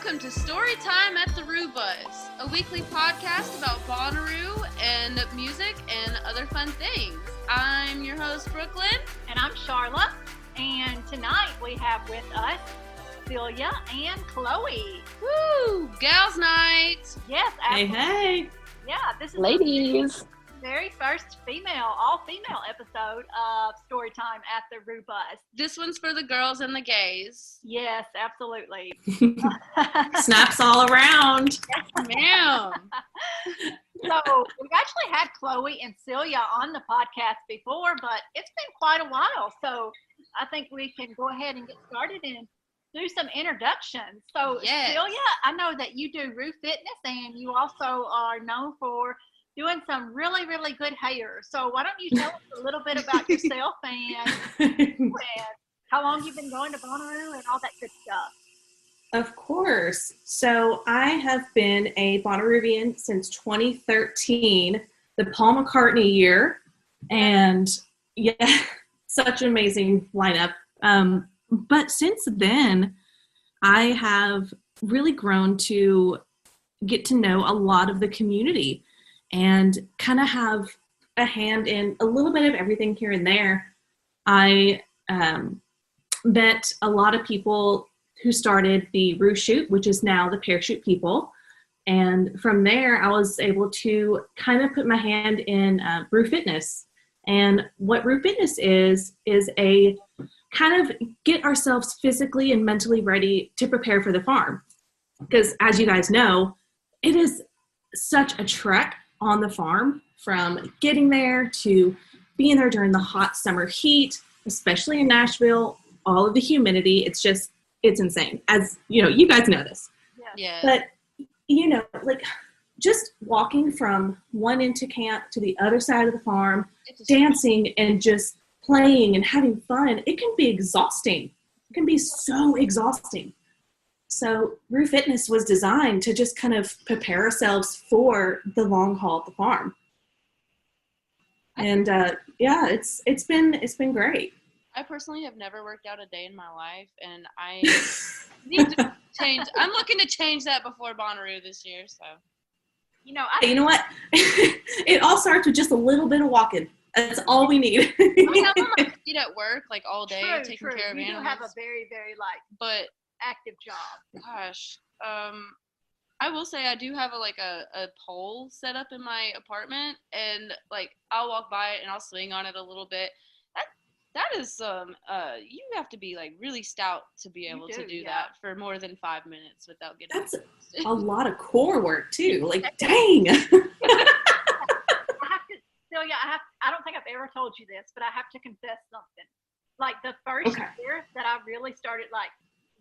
Welcome to Story Time at the Roo Bus, a weekly podcast about Bonnaroo and music and other fun things. I'm your host, Brooklyn. And I'm Sharla. And tonight we have with us Celia and Chloe. Woo! Gals night! Yes, absolutely. Hey. Yeah, this is Ladies. the very first all-female episode of Story Time at the Roo Bus. This one's for the girls and the gays. Yes, absolutely. Snaps all around. Yes, ma'am. So we've actually had Chloe and Celia on the podcast before, but it's been quite a while. So I think we can go ahead and get started and do some introductions. So Yes. Celia, I know that you do Roo Fitness and you also are known for doing some really, really good hair. So why don't you tell us a little bit about yourself and how long you've been going to Bonnaroo and all that good stuff. Of course. So I have been a Bonnaroovian since 2013, the Paul McCartney year. And yeah, such an amazing lineup. But since then, I have really grown to get to know a lot of the community and kind of have a hand in a little bit of everything here and there. I met a lot of people who started the Roo Shoot, which is now the Parachute People. And from there, I was able to kind of put my hand in Roo Fitness. And what Roo Fitness is a kind of get ourselves physically and mentally ready to prepare for the farm. Because as you guys know, it is such a trek on the farm from getting there to being there during the hot summer heat, especially in Nashville, all of the humidity. It's insane. As you know, you guys know this. Yeah. But, like just walking from one end to camp to the other side of the farm, dancing and just playing and having fun, it can be exhausting. It can be so exhausting. So Roo Fitness was designed to just kind of prepare ourselves for the long haul at the farm. And it's been great. I personally have never worked out a day in my life, and I need to change. I'm looking to change that before Bonnaroo this year. So, You know what? It all starts with just a little bit of walking. That's all we need. I mean, I'm on my feet at work like all day, taking care of you animals. do have a very, very But active job. gosh, I will say I do have a pole set up in my apartment, and like I'll walk by it and I'll swing on it a little bit. That is you have to be like really stout to be able to do that for more than 5 minutes without getting That's exhausted. a lot of core work too. Like, dang. Celia, I don't think I've ever told you this, but I have to confess something. Like the first year that I really started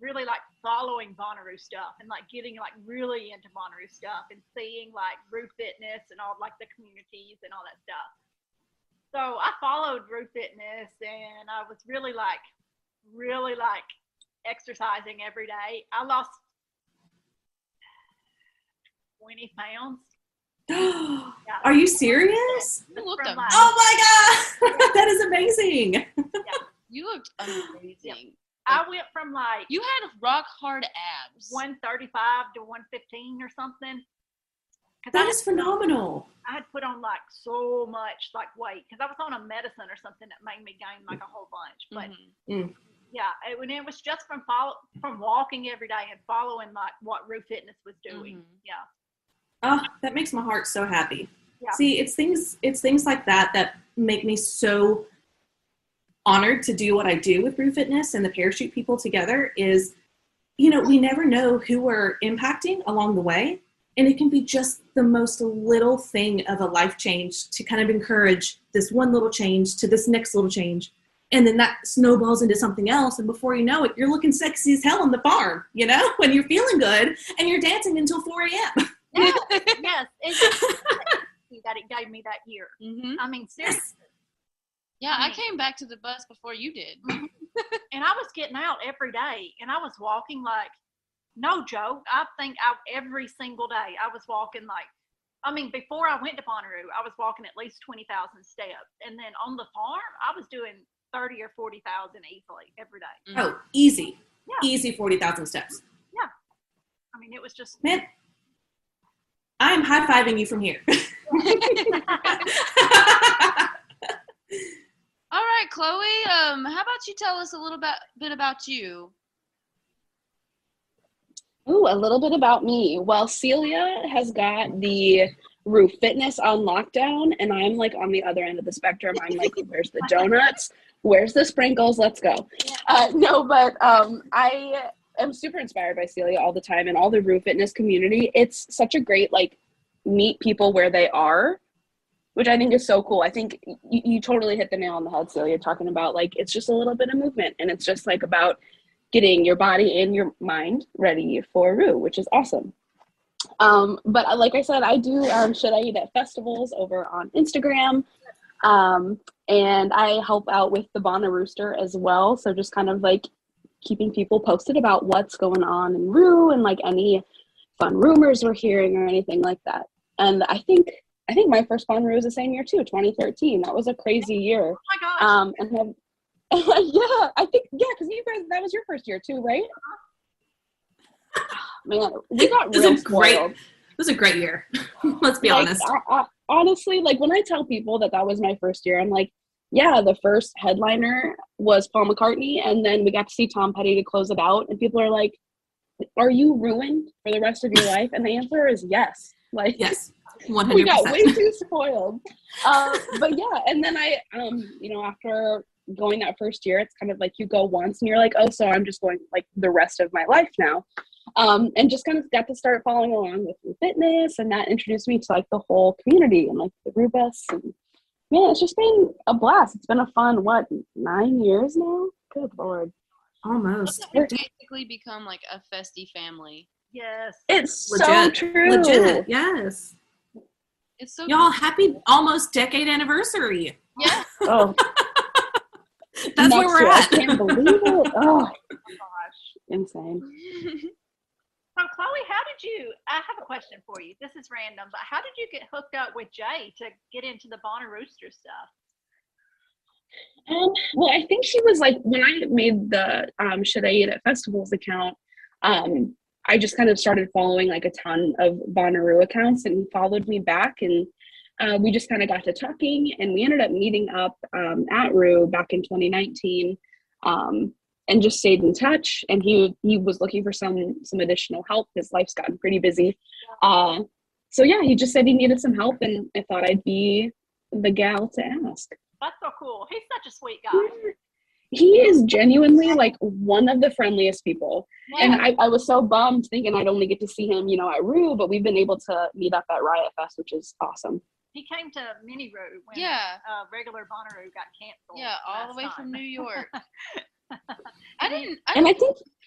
really following Bonnaroo stuff and like getting like really into Bonnaroo stuff and seeing like Roo Fitness and all like the communities and all that stuff. So I followed Roo Fitness and I was really exercising every day. I lost 20 pounds. Yeah. Are you serious? You looked From, amazing. Oh my God. That is amazing. You looked amazing. Yeah. I went from like You had rock hard abs. 135 to 115 or something. That is phenomenal. I had put on like so much like weight because I was on a medicine or something that made me gain like a whole bunch. But yeah, it was just from walking every day and following like what Roo Fitness was doing. Yeah. Oh, that makes my heart so happy. Yeah. See, it's things like that make me so honored to do what I do with Roo Fitness and the Parachute People together is, we never know who we're impacting along the way. And it can be just the most little thing of a life change to kind of encourage this one little change to this next little change. And then that snowballs into something else. And before you know it, you're looking sexy as hell on the farm, when you're feeling good and you're dancing until 4 a.m. Yes. That it gave me that year. Mm-hmm. I mean, seriously. Yeah, I came back to the bus before you did. And I was getting out every day and I was walking like, no joke. I think every single day I was walking before I went to Bonnaroo, I was walking at least 20,000 steps. And then on the farm, I was doing 30 or 40,000 easily every day. Oh, easy. Yeah. Easy 40,000 steps. Yeah. was just Man, I'm high-fiving you from here. All right, Chloe, how about you tell us a little bit about you? Ooh, a little bit about me. Well, Celia has got the Roo Fitness on lockdown, and I'm like on the other end of the spectrum. I'm like, where's the donuts? Where's the sprinkles? Let's go. I am super inspired by Celia all the time and all the Roo Fitness community. It's such a great, like, meet people where they are, which I think is so cool. I think you totally hit the nail on the head, Celia, talking about, like, it's just a little bit of movement, and it's just, like, about getting your body and your mind ready for Roo, which is awesome. But like I said, I do Should I Eat at festivals over on Instagram, and I help out with the Bonnarooster as well. So just kind of like keeping people posted about what's going on in Roo and like any fun rumors we're hearing or anything like that. And I think my first Bonnaroo was the same year too, 2013. That was a crazy year. Oh my gosh. And have yeah, I think, yeah, because you guys, that was your first year too, right? Man, we got real spoiled. It was a great year. Let's be honest. Honestly, like when I tell people that was my first year, I'm like, yeah, the first headliner was Paul McCartney, and then we got to see Tom Petty to close it out, and people are like, are you ruined for the rest of your life? And the answer is yes. Like, yes, 100%. We got way too spoiled. But yeah, and then I, after going that first year, it's kind of like you go once and you're like, oh, so I'm just going like the rest of my life now. And just kind of got to start following along with Roo Fitness, and that introduced me to like the whole community and like the Roo Bus. And man, it's just been a blast. It's been a fun, 9 years now? Good Lord. Almost. We've basically become like a festy family. Yes. It's legit. So true. Legit, yes. It's so y'all, happy almost decade anniversary. Yeah. Oh. That's where we're at. I can't believe it. Oh my gosh. Insane. So Chloe, I have a question for you. This is random, but how did you get hooked up with Jay to get into the Bonnarooster stuff? Well, I think she was like, when I made the Should I Eat at Festivals account, I just kind of started following like a ton of Bonnaroo accounts, and he followed me back, and we just kind of got to talking, and we ended up meeting up at Roo back in 2019, and just stayed in touch. And he was looking for some additional help. His life's gotten pretty busy. So yeah, he just said he needed some help, and I thought I'd be the gal to ask. That's so cool. He's such a sweet guy. He is genuinely like one of the friendliest people. Yeah. And I was so bummed thinking I'd only get to see him, at Roo, but we've been able to meet up at Riot Fest, which is awesome. He came to Mini Roo when regular Bonnaroo got canceled. Yeah, all the way from New York. I think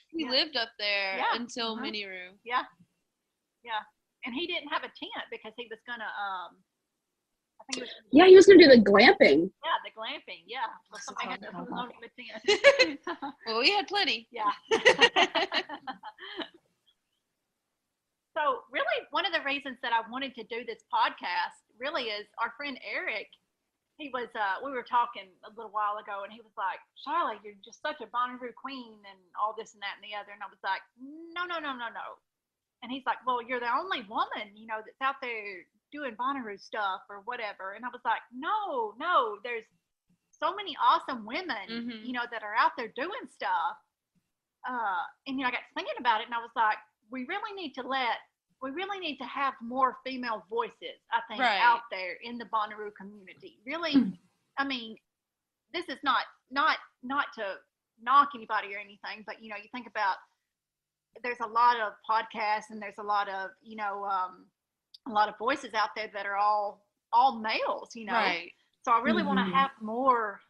he lived up there until Mini Roo. Yeah. Yeah. And he didn't have a tent because he was gonna he was gonna do the glamping. Yeah, the glamping. Yeah. Well, somebody had to hold on to the tent. Well, we had plenty. Yeah. So really, one of the reasons that I wanted to do this podcast really is our friend Eric. He was, we were talking a little while ago, and he was like, Sharla, you're just such a Bonnaroo queen and all this and that and the other. And I was like, no. And he's like, well, you're the only woman, that's out there doing Bonnaroo stuff or whatever. And I was like, no, there's so many awesome women, that are out there doing stuff. And, I got thinking about it, and I was like, we really need to have more female voices, I think, out there in the Bonnaroo community. Really, I mean, this is not to knock anybody or anything, but you think about, there's a lot of podcasts and there's a lot of a lot of voices out there that are all males, Right. So I really want to have more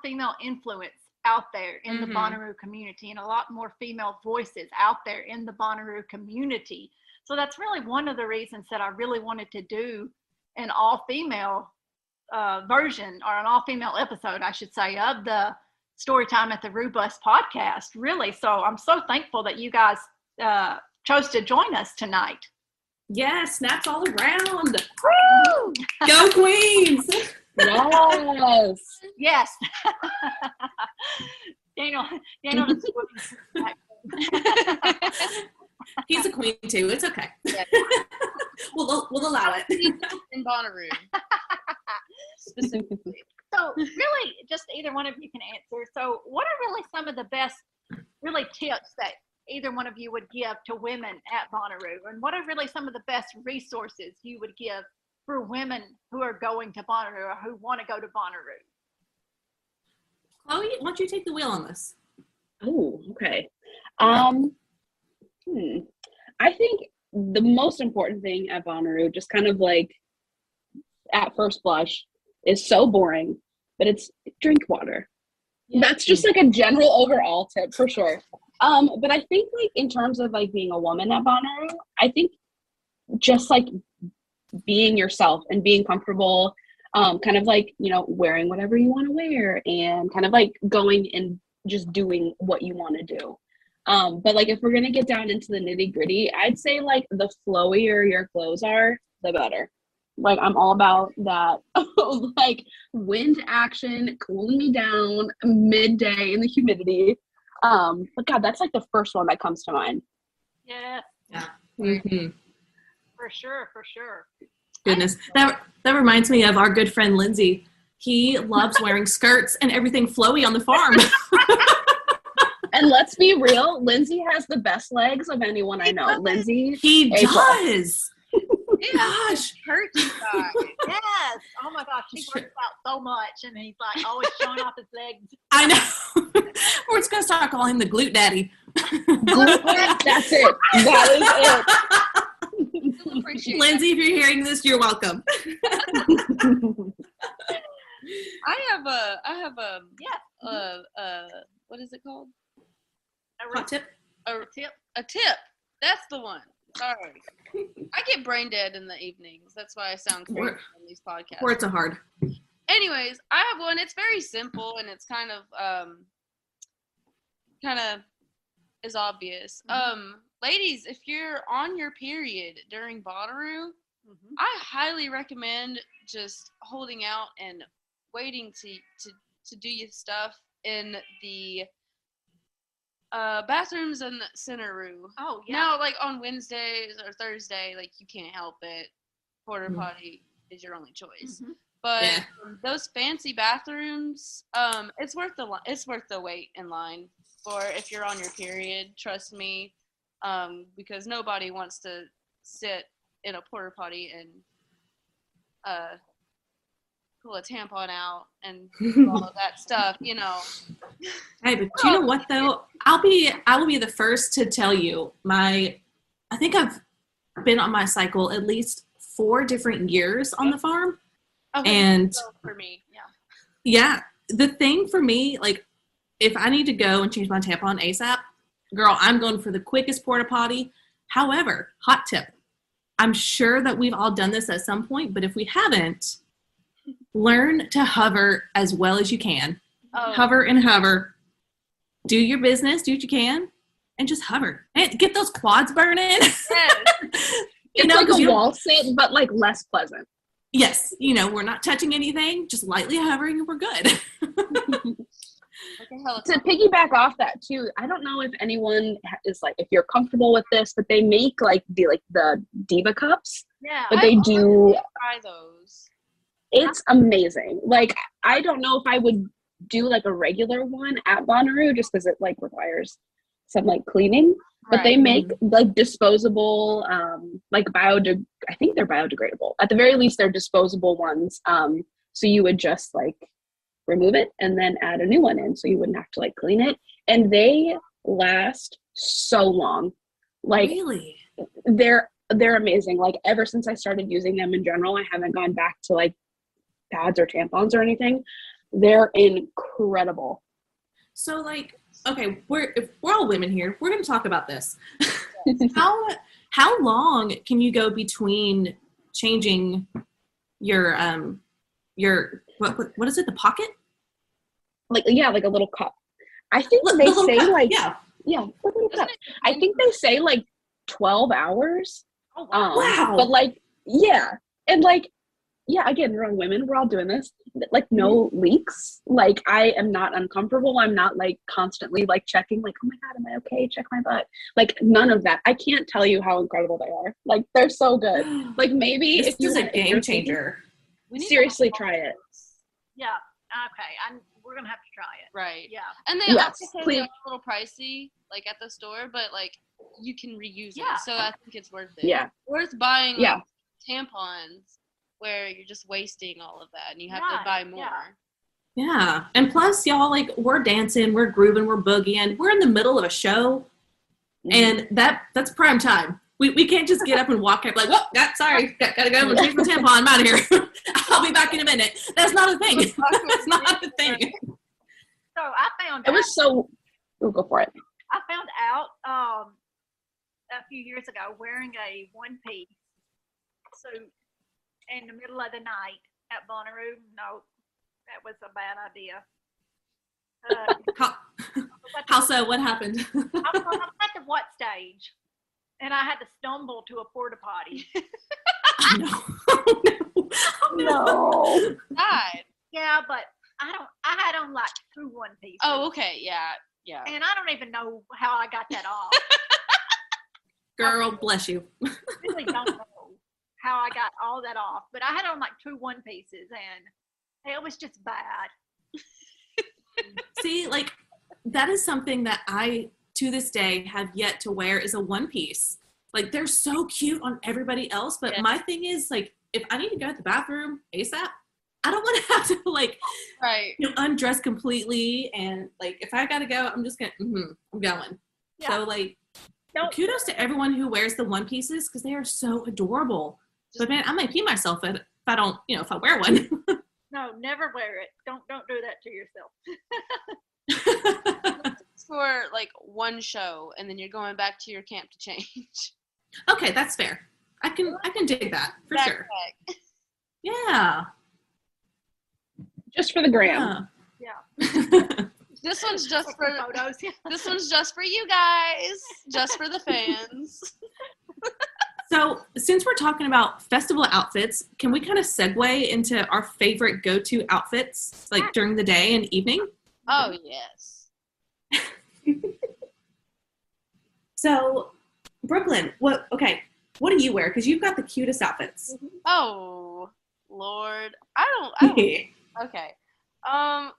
female influence out there in the Bonnaroo community, and a lot more female voices out there in the Bonnaroo community. So that's really one of the reasons that I really wanted to do an all-female version, or an all-female episode, I should say, of the Storytime at the Roo Bus podcast, really. So I'm so thankful that you guys chose to join us tonight. Yes, snaps all around. Woo! Go Queens! Yes. Yes. Daniel He's a queen too. It's okay. Yeah. We'll allow it. In Bonnaroo. Specifically. So really, just either one of you can answer. So what are really some of the best really tips that either one of you would give to women at Bonnaroo? And what are really some of the best resources you would give for women who are going to Bonnaroo or who want to go to Bonnaroo? Chloe, why don't you take the wheel on this? Oh, okay. I think the most important thing at Bonnaroo, just kind of like at first blush, is so boring, but it's drink water. Yeah. That's just like a general overall tip for sure. But I think like in terms of like being a woman at Bonnaroo, I think just like being yourself and being comfortable, kind of like, you know, wearing whatever you want to wear and kind of like going and just doing what you want to do. But like if we're gonna get down into the nitty gritty, I'd say like the flowier your clothes are, the better. Like I'm all about that like wind action, cooling me down midday in the humidity. But God, that's like the first one that comes to mind. Yeah. Mm-hmm. For sure. Goodness, that reminds me of our good friend Lindsay. He loves wearing skirts and everything flowy on the farm. And let's be real, Lindsay has the best legs of anyone I know. Lindsay, he does. Gosh, hurt you guys. Yes. Oh my gosh, he works out so much, and he's like always showing off his legs. I know. We're just gonna start calling him the glute daddy. That's it. That is it. Lindsay, if you're hearing this, you're welcome. I have a what is it called? Hot tip. A tip. That's the one. Sorry. I get brain dead in the evenings. That's why I sound crazy on these podcasts. Words are hard. Anyways, I have one. It's very simple and it's kind of is obvious. Ladies, if you're on your period during Bonnaroo, I highly recommend just holding out and waiting to do your stuff in the bathrooms in the center room. Oh, yeah. Now, like on Wednesdays or Thursday, like you can't help it. Porta potty is your only choice. But those fancy bathrooms, it's worth the wait in line for if you're on your period. Trust me, because nobody wants to sit in a porta potty and pull a tampon out and all of that stuff, you know. Hey, but you know what though? I will be the first to tell you I think I've been on my cycle at least 4 different years on the farm. Okay, and so for me, the thing for me, like if I need to go and change my tampon ASAP, girl, I'm going for the quickest porta potty. However, hot tip, I'm sure that we've all done this at some point, but if we haven't, learn to hover as well as you can. Hover and hover. Do your business, do what you can, and just hover. And get those quads burning. Yes. It's like a wall sit, but like less pleasant. Yes. You know, we're not touching anything, just lightly hovering and we're good. To piggyback off that too, I don't know if anyone is like, if you're comfortable with this, but they make like the Diva cups. Yeah. But they do try those. It's amazing. Like, I don't know if I would do like a regular one at Bonnaroo just because it like requires some like cleaning. But they make like disposable, like I think they're biodegradable. At the very least, they're disposable ones. So you would just like remove it and then add a new one in, so you wouldn't have to like clean it. And they last so long. Like, really? They're amazing. Like ever since I started using them in general, I haven't gone back to like pads or tampons or anything. They're incredible. So like, okay, if we're all women here, we're going to talk about this. How long can you go between changing your what is it, the pocket? Like, yeah, like a little cup. I think they say cup. Like yeah, a little cup. I think they say like 12 hours. Oh wow. Wow. But like, yeah, and like yeah, again, we're all women, we're all doing this, like no leaks. Like I am not uncomfortable. I'm not like constantly like checking like, oh my God, am I okay? Check my butt. Like none of that. I can't tell you how incredible they are. Like they're so good. Like maybe This if you is a game thinking, changer. seriously try it. Yeah. Okay. We're gonna have to try it. Right. Yeah. And they Yes, also please. they are a little pricey, like at the store, but like you can reuse Yeah. it. So I think it's worth it. Yeah. Worth buying Yeah. like tampons where you're just wasting all of that and you have Right, to buy more. yeah. Yeah. And plus, y'all, like, we're dancing, we're grooving, we're boogieing. We're in the middle of a show, and that's prime time. We can't just get up and walk up like, well, sorry, gotta go and change my tampon. I'm out of here. I'll be back in a minute. That's not a thing. That's not a thing. So I found It was so, go for it. I found out a few years ago wearing a one-piece suit in the middle of the night at Bonnaroo. No, that was a bad idea. How so? What happened? I was at the what stage? And I had to stumble to a porta potty. No. God. Yeah, but I had on like 2 one-pieces. Oh, okay. Yeah. And I don't even know how I got that off. Girl, bless you. I really don't know how I got all that off. But I had on like 2 one-pieces and it was just bad. See, like, that is something that I, to this day, have yet to wear is a one piece. Like, they're so cute on everybody else, but my thing is, like, if I need to go to the bathroom ASAP, I don't want to have to, like, right. Undress completely, and, like, if I gotta go, I'm just gonna, I'm going. Yeah. So, like, kudos to everyone who wears the one pieces, because they are so adorable. But, man, I might pee myself if I don't, if I wear one. No, never wear it. Don't do that to yourself. For like one show, and then you're going back to your camp to change. Okay, that's fair. I can dig that for sure. Yeah. Just for the gram. Yeah. This one's just for photos. This one's just for you guys. Just for the fans. So, since we're talking about festival outfits, can we kind of segue into our favorite go-to outfits, like during the day and evening? Oh, yes. So, Brooklyn, what do you wear? Because you've got the cutest outfits. Oh, Lord. I don't okay.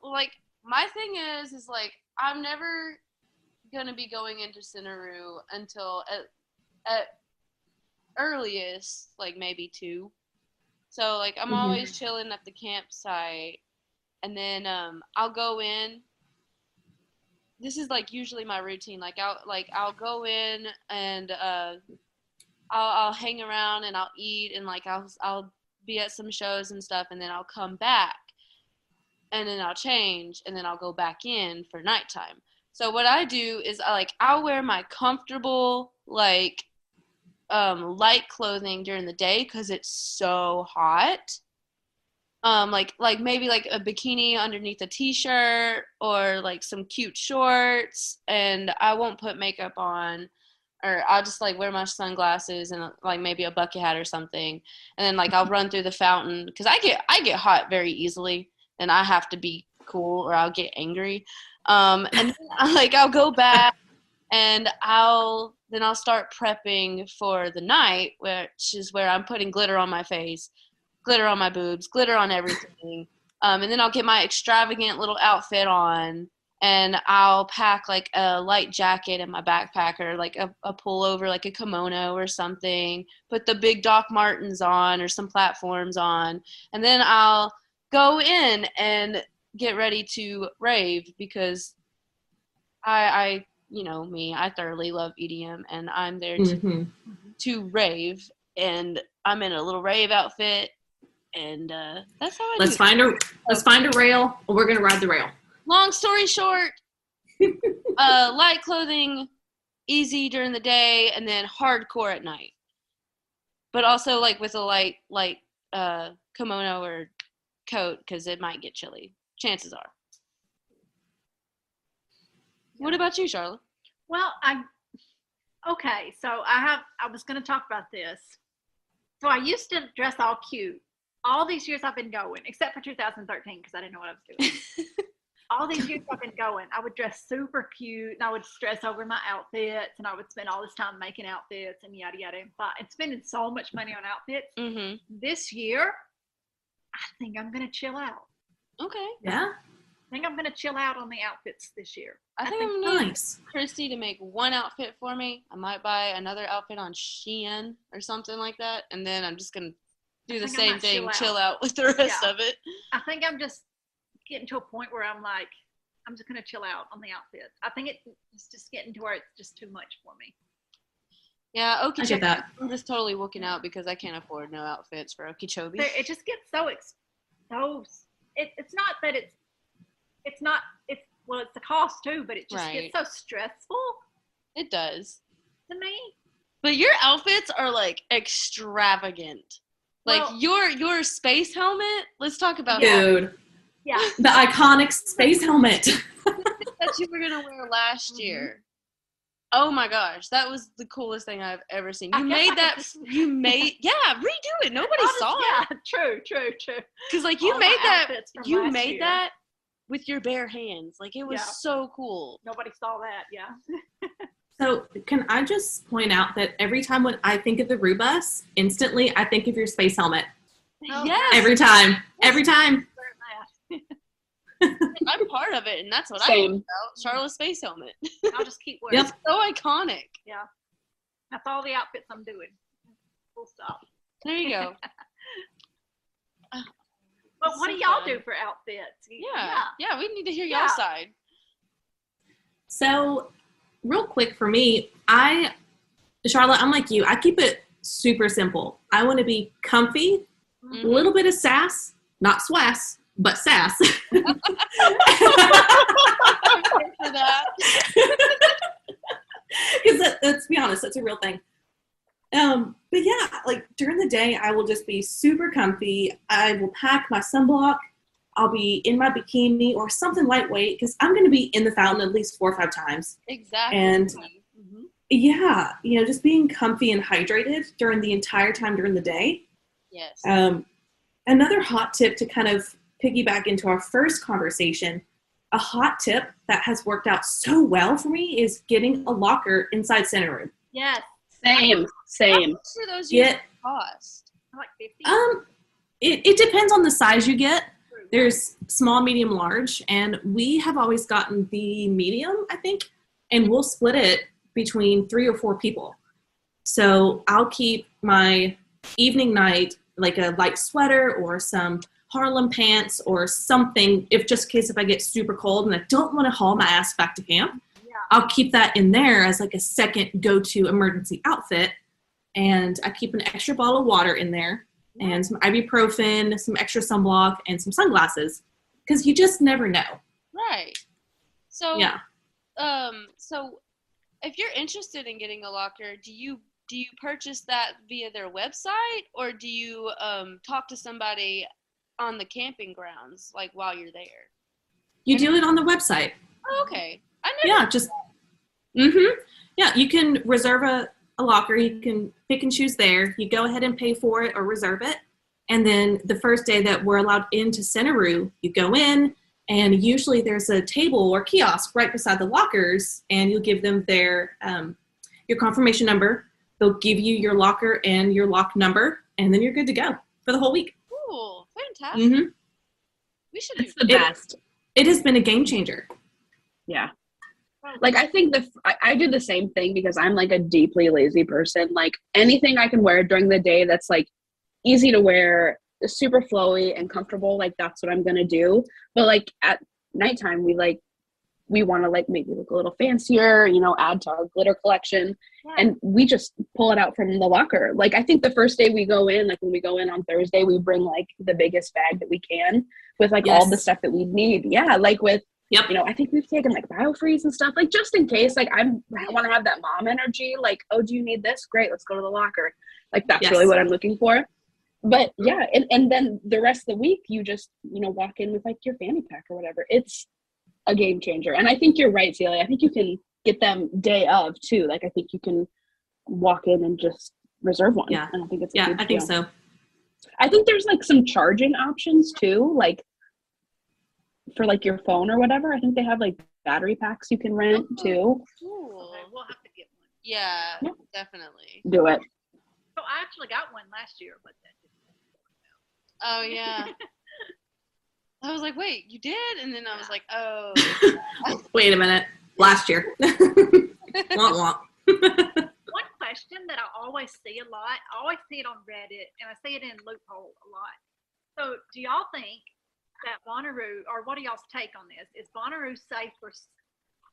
Like, my thing is like, I'm never going to be going into Bonnaroo until at earliest, like maybe 2. So like I'm always chilling at the campsite, and then I'll go in. This is like usually my routine. Like I'll go in and I'll hang around and I'll eat, and like I'll be at some shows and stuff, and then I'll come back and then I'll change and then I'll go back in for nighttime. So what I do is I'll wear my comfortable like light clothing during the day because it's so hot. Like maybe like a bikini underneath a t-shirt or like some cute shorts, and I won't put makeup on, or I'll just like wear my sunglasses and like maybe a bucket hat or something, and then like I'll run through the fountain because I get hot very easily and I have to be cool or I'll get angry. And then, I'll go back and I'll start prepping for the night, which is where I'm putting glitter on my face, glitter on my boobs, glitter on everything. And then I'll get my extravagant little outfit on, and I'll pack like a light jacket in my backpack, or like a pullover, like a kimono or something, put the big Doc Martens on or some platforms on, and then I'll go in and get ready to rave because I you know me, I thoroughly love EDM, and I'm there to rave, and I'm in a little rave outfit, and that's how I do it. Let's find a rail, and we're gonna ride the rail. Long story short, light clothing, easy during the day, and then hardcore at night. But also like with a light kimono or coat because it might get chilly. Chances are. What about you, Sharla? Well, so I was going to talk about this. So I used to dress all cute all these years I've been going, except for 2013 because I didn't know what I was doing. All these years I've been going, I would dress super cute and I would stress over my outfits and I would spend all this time making outfits and yada yada and spending so much money on outfits. Mm-hmm. This year, I think I'm gonna chill out. Okay. Yeah. I think I'm gonna chill out on the outfits this year. I think I'm gonna need Nice. Christy to make one outfit for me. I might buy another outfit on Shein or something like that, and then I'm just gonna do the same thing, chill out with the rest of it. I think I'm just getting to a point where I'm like, I'm just gonna chill out on the outfits. I think it's just getting to where it's just too much for me. Yeah, I get that. I'm just totally looking out because I can't afford no outfits for Okeechobee. It just gets so it's not that it's the cost too, but it just gets so stressful. It does to me. But your outfits are like extravagant. Like your space helmet. Let's talk about Dude. Yeah. The iconic space helmet. that you were gonna wear last year. Oh my gosh, that was the coolest thing I've ever seen. You made that. Redo it. Nobody saw it. Yeah, true. Because like you made that with your bare hands. Like it was so cool. Nobody saw that. Yeah. So can I just point out that every time when I think of the Roo Bus, instantly I think of your space helmet. Oh, yes. Every time. Every time. I'm part of it, and that's what I think about. Sharla's space helmet. I'll just keep wearing it. It's so iconic. Yeah. That's all the outfits I'm doing. Full stop. There you go. But what do y'all do for outfits? Yeah, we need to hear y'all's side. So, real quick for me, Charlotte, I'm like you. I keep it super simple. I want to be comfy, a little bit of sass, not swass, but sass. For that. Because let's be honest, that's a real thing. But yeah, like during the day, I will just be super comfy. I will pack my sunblock. I'll be in my bikini or something lightweight because I'm going to be in the fountain at least 4 or 5 times. Exactly. And yeah, just being comfy and hydrated during the entire time during the day. Yes. Another hot tip to kind of piggyback into our first conversation, a hot tip that has worked out so well for me is getting a locker inside center room. Yes. Same. How much do those usually cost? Like 50. It depends on the size you get. There's small, medium, large, and we have always gotten the medium, I think, and we'll split it between 3 or 4 people. So I'll keep my evening night, like a light sweater or some Harlem pants or something, if I get super cold and I don't want to haul my ass back to camp. I'll keep that in there as like a second go-to emergency outfit. And I keep an extra bottle of water in there and some ibuprofen, some extra sunblock, and some sunglasses. Because you just never know. Right. So, yeah. So if you're interested in getting a locker, do you purchase that via their website or do you talk to somebody on the camping grounds, like while you're there? You do it on the website. Oh, okay. Yeah, you can reserve a locker. You can pick and choose there. You go ahead and pay for it or reserve it. And then the first day that we're allowed into Centeroo, you go in and usually there's a table or kiosk right beside the lockers and you'll give them their your confirmation number. They'll give you your locker and your lock number and then you're good to go for the whole week. Cool. Fantastic. We should do the best. It has been a game changer. Yeah. Like, I think I do the same thing because I'm, like, a deeply lazy person. Like, anything I can wear during the day that's, like, easy to wear, super flowy and comfortable, like, that's what I'm going to do. But, like, at nighttime, we want to, like, maybe look a little fancier, add to our glitter collection. Yeah. And we just pull it out from the locker. Like, I think the first day we go in, like, when we go in on Thursday, we bring, like, the biggest bag that we can with, like, all the stuff that we need. Yeah, like, with yep. I think we've taken like BioFreeze and stuff, like just in case, like I want to have that mom energy. Like, oh, do you need this? Great. Let's go to the locker. Like, that's really what I'm looking for. But yeah. And then the rest of the week, you just, walk in with like your fanny pack or whatever. It's a game changer. And I think you're right, Celia. I think you can get them day of too. Like, I think you can walk in and just reserve one. Yeah. And I think it's I think so. I think there's like some charging options too, like for like your phone or whatever. I think they have like battery packs you can rent too. Cool. Okay, we'll have to get one. Yeah, Yeah. definitely. Do it. So I actually got one last year, but that didn't. Oh yeah. I was like, wait, you did? And then I was like, oh. Wait a minute. Last year. Womp womp. One question that I always see a lot, I always see it on Reddit, and I see it in Loophole a lot. So do y'all think that Bonnaroo, or what do y'all's take on this? Is Bonnaroo safe for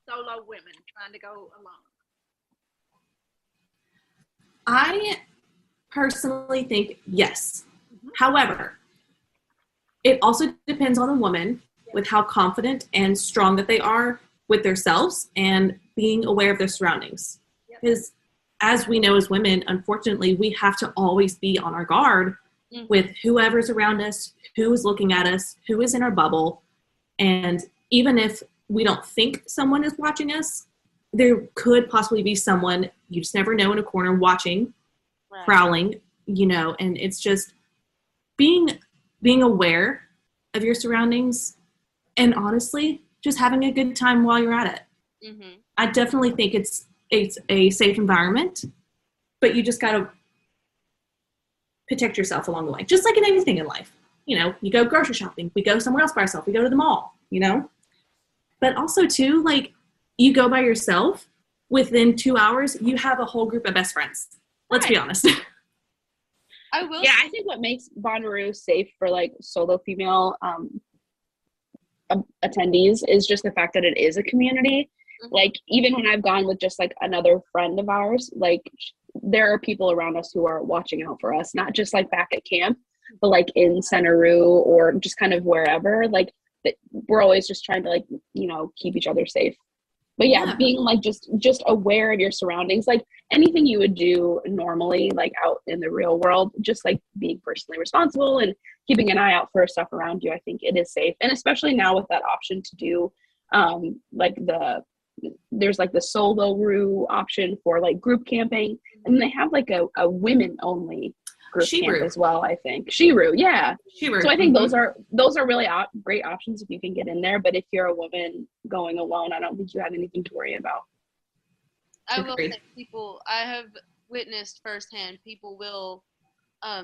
solo women trying to go alone? I personally think yes. However, it also depends on the woman with how confident and strong that they are with themselves and being aware of their surroundings. Because as we know as women, unfortunately, we have to always be on our guard with whoever's around us, who is looking at us, who is in our bubble. And even if we don't think someone is watching us, there could possibly be someone you just never know in a corner watching, prowling, and it's just being aware of your surroundings and honestly just having a good time while you're at it. Mm-hmm. I definitely think it's a safe environment, but you just got to protect yourself along the way, just like in anything in life. You go grocery shopping, we go somewhere else by ourselves, we go to the mall, but also too, like, you go by yourself, within 2 hours you have a whole group of best friends. Let's be honest. I will. Yeah, I think what makes Bonnaroo safe for like solo female attendees is just the fact that it is a community. Mm-hmm. Like, even when I've gone with just like another friend of ours, like, there are people around us who are watching out for us, not just like back at camp, but like in Bonnaroo or just kind of wherever. Like, we're always just trying to like, keep each other safe. But yeah, being like just aware of your surroundings, like anything you would do normally, like out in the real world, just like being personally responsible and keeping an eye out for stuff around you. I think it is safe. And especially now with that option to do there's like the solo Roo option for like group camping. And they have like a women only group camp as well, I think. Roo, yeah. So I think those are really great options if you can get in there. But if you're a woman going alone, I don't think you have anything to worry about. I will say I have witnessed firsthand, people will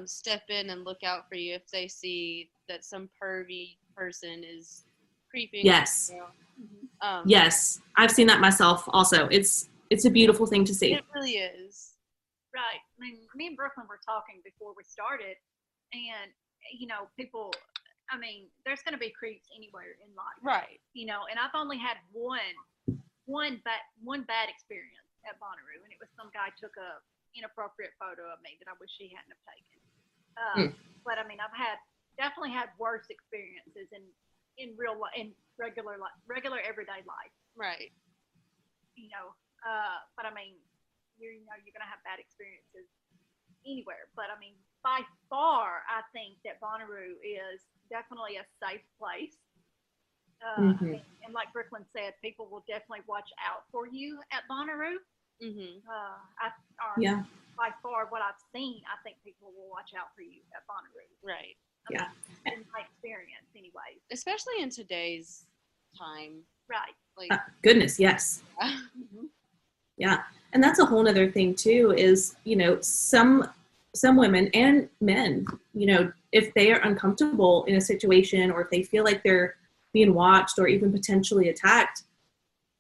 step in and look out for you if they see that some pervy person is creeping. Yes. Yes. I've seen that myself also. It's a beautiful thing to see. It really is. Right. I mean, me and Brooklyn were talking before we started, and people. I mean, there's going to be creeps anywhere in life, right? And I've only had one bad experience at Bonnaroo, and it was some guy took a inappropriate photo of me that I wish he hadn't have taken. But I mean, I've definitely had worse experiences in regular everyday life, right? But I mean, you're going to have bad experiences anywhere. But I mean, by far, I think that Bonnaroo is definitely a safe place. I mean, and like Brooklyn said, people will definitely watch out for you at Bonnaroo. By far, what I've seen, I think people will watch out for you at Bonnaroo. Right. In my experience, anyways. Especially in today's time. Right. Like, goodness, yes. Yeah. And that's a whole nother thing too, is, some women and men, if they are uncomfortable in a situation, or if they feel like they're being watched or even potentially attacked,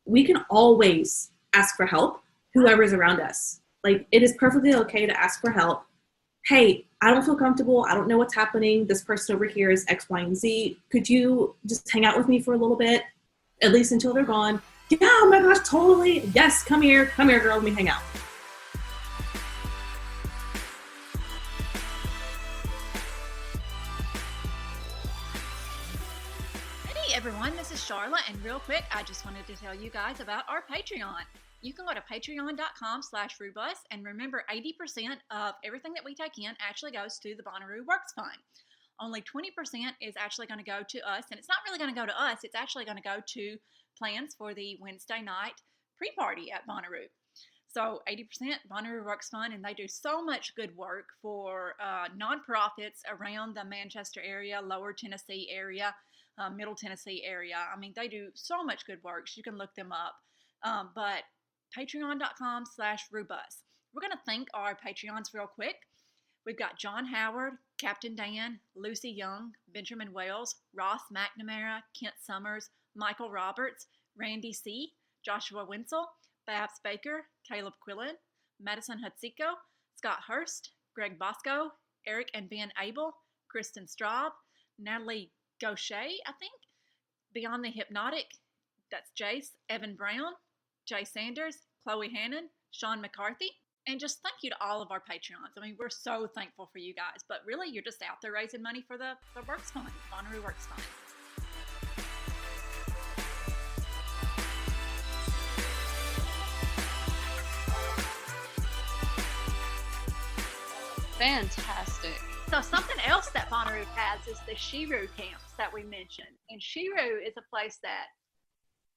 we can always ask for help, whoever's around us. Like, it is perfectly okay to ask for help. Hey, I don't feel comfortable. I don't know what's happening. This person over here is X, Y, and Z. Could you just hang out with me for a little bit, at least until they're gone? Yeah, oh my gosh, totally. Yes, come here, girl, let me hang out. Hey everyone, this is Sharla, and real quick, I just wanted to tell you guys about our Patreon. You can go to patreon.com/Roo Bus, and remember, 80% of everything that we take in actually goes to the Bonnaroo Works Fund. Only 20% is actually going to go to us, and it's not really going to go to us, it's actually going to go to plans for the Wednesday night pre-party at Bonnaroo. So 80% Bonnaroo Works Fund, and they do so much good work for nonprofits around the Manchester area, Lower Tennessee area, Middle Tennessee area. I mean, they do so much good work. You can look them up. But patreon.com/Roo Bus. We're going to thank our Patreons real quick. We've got John Howard, Captain Dan, Lucy Young, Benjamin Wells, Ross McNamara, Kent Summers, Michael Roberts, Randy C., Joshua Wenzel, Babs Baker, Caleb Quillen, Madison Hutsiko, Scott Hurst, Greg Bosco, Eric and Ben Abel, Kristen Straub, Natalie Gaucher, I think, Beyond the Hypnotic, that's Jace, Evan Brown, Jay Sanders, Chloe Hannon, Sean McCarthy, and just thank you to all of our Patreons. I mean, we're so thankful for you guys, but really, you're just out there raising money for the Works Fund, Bonnaroo Works Fund. Fantastic. So something else that Bonnaroo has is the Roo camps that we mentioned. And Roo is a place that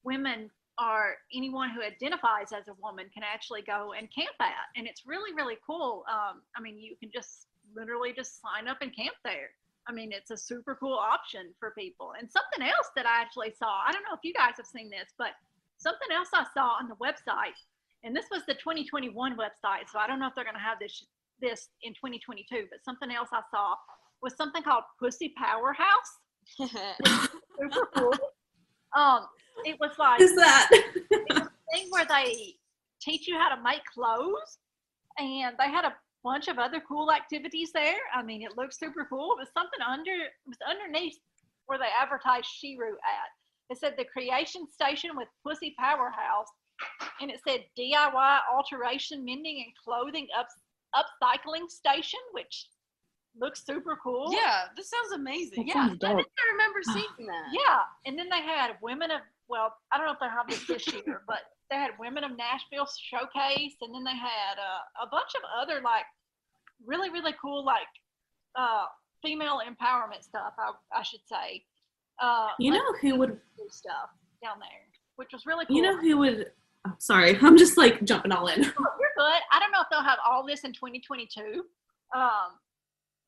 women or anyone who identifies as a woman can actually go and camp at. And it's really, really cool. I mean, you can just literally just sign up and camp there. I mean, it's a super cool option for people. And something else that I actually saw, I don't know if you guys have seen this, but something else I saw on the website, and this was the 2021 website, so I don't know if they're going to have this in 2022, but something else I saw was something called Pussy Powerhouse. Super cool. It was like, What is that? it was a thing where they teach you how to make clothes, and they had a bunch of other cool activities there. I mean, it looked super cool. It was underneath where they advertised Roo at. It said the creation station with Pussy Powerhouse, and it said DIY alteration, mending, and clothing upcycling station, which looks super cool. Yeah, this sounds amazing. That Yeah, sounds I dope. think I remember seeing that. Yeah, and then they had women of, well, I don't know if they have this year, but they had Women of Nashville showcase, and then they had a bunch of other like really, really cool like female empowerment stuff. I should say. You know who would? Stuff down there, which was really cool. You know who would? Oh, sorry, I'm just like jumping all in. You're good. I don't know if they'll have all this in 2022,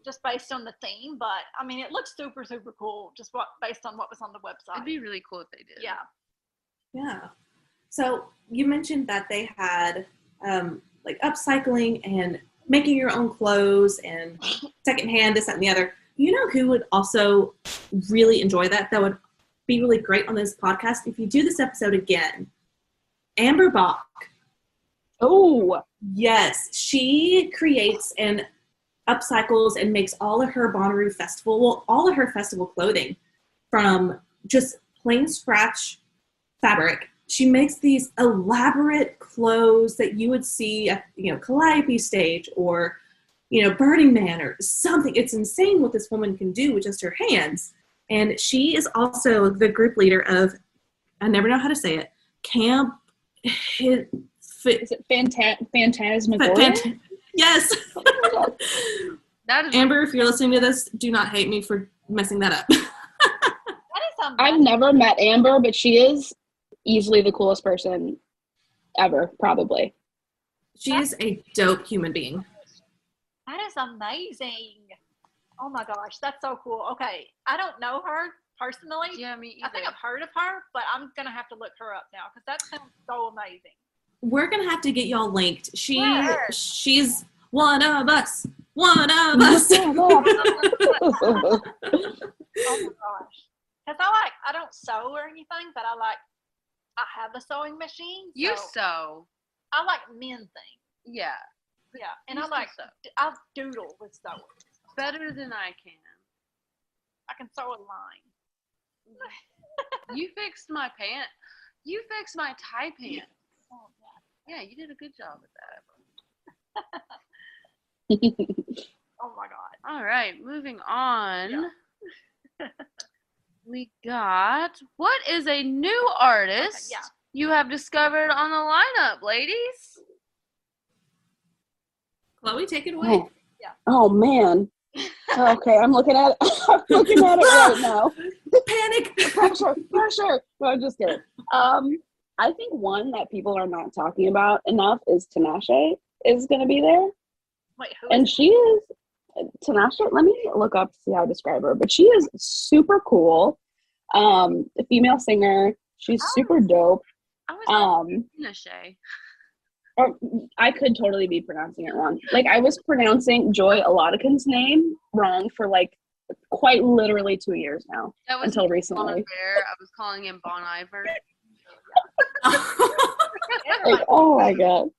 just based on the theme, but I mean, it looks super, super cool, just based on what was on the website. It'd be really cool if they did. Yeah. Yeah. So you mentioned that they had like upcycling and making your own clothes and secondhand, this, that, and the other. You know who would also really enjoy that? That would be really great on this podcast if you do this episode again. Amber Bach. Oh, Yes, she creates and upcycles and makes all of her Bonnaroo festival, well, all of her festival clothing from just plain scratch fabric. She makes these elaborate clothes that you would see at, Calliope stage or, Burning Man or something. It's insane what this woman can do with just her hands. And she is also the group leader of, I never know how to say it, Camp. is it Phantasmagoria? Yes. That is Amber, if you're listening to this, do not hate me for messing that up. That is something. I've never met Amber, but she is easily the coolest person ever, probably. She is a dope human being. That is amazing. Oh my gosh, that's so cool. Okay, I don't know her personally. Yeah, me I either. think I've heard of her, but I'm gonna have to look her up now because that sounds so amazing. We're gonna have to get y'all linked. Yeah. She's one of us. One of us. Oh my gosh. Because I don't sew or anything, but I have a sewing machine. You so sew. I like men things. Yeah. Yeah, and You I like sew. I doodle with sewing. Better than I can. I can sew a line. You fixed my pant. You fixed my tie pant. Oh, yeah. Yeah, you did a good job with that. Oh my god. All right, moving on. Yeah. We got, what is a new artist Okay, yeah. you have discovered on the lineup, ladies? Chloe, take it away. Oh man. Okay, I'm looking at it. I'm looking at it right now. Panic. Pressure. No, I'm just kidding. I think one that people are not talking about enough is Tinashe is going to be there. Wait, who And is she is, Tinashe, let me look up to see how to describe her, but she is super cool. A female singer. She's super dope. I was Tinashe. Or I could totally be pronouncing it wrong. Like, I was pronouncing Joy Oladikin's name wrong for like quite literally 2 years now. That was until recently. I was calling him Bon Iver. Like, oh my god.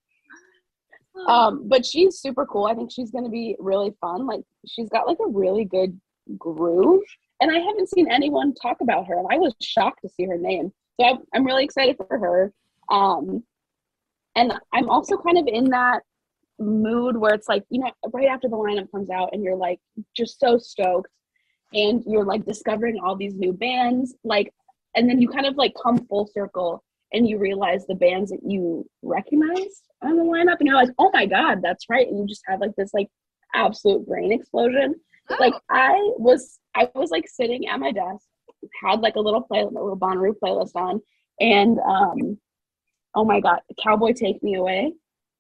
But she's super cool. I think she's gonna be really fun. Like, she's got like a really good groove, and I haven't seen anyone talk about her, and I was shocked to see her name. So I'm really excited for her. And I'm also kind of in that mood where it's like, you know, right after the lineup comes out and you're like just so stoked and you're like discovering all these new bands, like, and then you kind of like come full circle and you realize the bands that you recognize on the lineup and you're like, oh my God, that's right. And you just have like this like absolute brain explosion. Like I was like sitting at my desk, had like a little Bonnaroo playlist on, and oh my God, Cowboy Take Me Away